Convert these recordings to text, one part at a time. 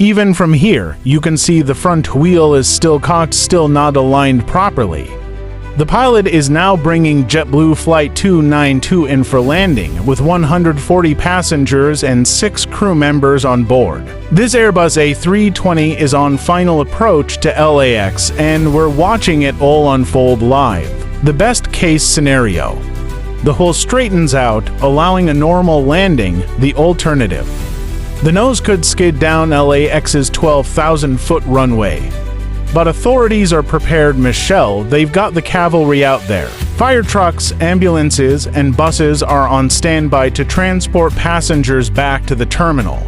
Even from here, you can see the front wheel is still cocked, still not aligned properly. The pilot is now bringing JetBlue Flight 292 in for landing, with 140 passengers and 6 crew members on board. This Airbus A320 is on final approach to LAX, and we're watching it all unfold live. The best case scenario. The hull straightens out, allowing a normal landing, the alternative. The nose could skid down LAX's 12,000-foot runway. But authorities are prepared, Michelle. They've got the cavalry out there. Fire trucks, ambulances, and buses are on standby to transport passengers back to the terminal.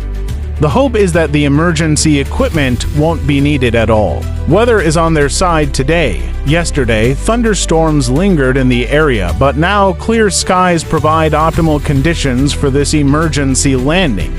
The hope is that the emergency equipment won't be needed at all. Weather is on their side today. Yesterday, thunderstorms lingered in the area, but now clear skies provide optimal conditions for this emergency landing.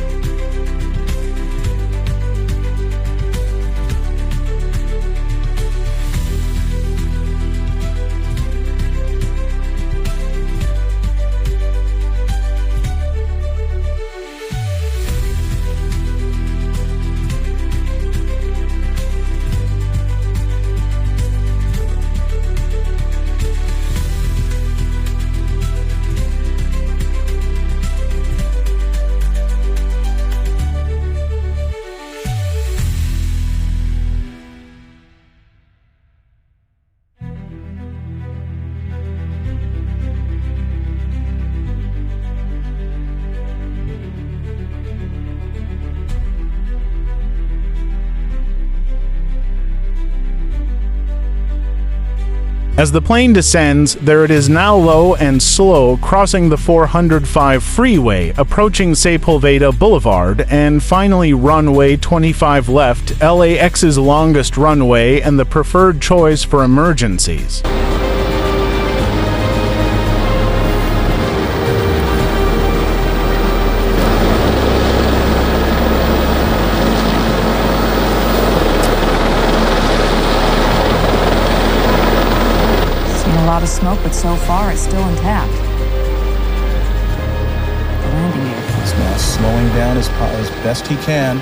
As the plane descends, there it is now low and slow, crossing the 405 freeway, approaching Sepulveda Boulevard, and finally runway 25 left, LAX's longest runway and the preferred choice for emergencies. A lot of smoke, but so far it's still intact. The landing gear. He's now slowing down as best he can.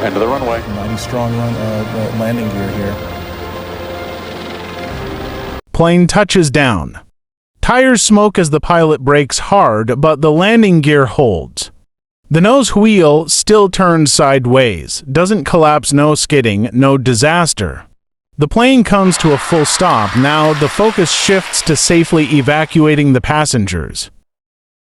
End of the runway. Mighty strong landing gear here. Plane touches down. Tires smoke as the pilot brakes hard, but the landing gear holds. The nose wheel still turns sideways, doesn't collapse, no skidding, no disaster. The plane comes to a full stop. Now the focus shifts to safely evacuating the passengers.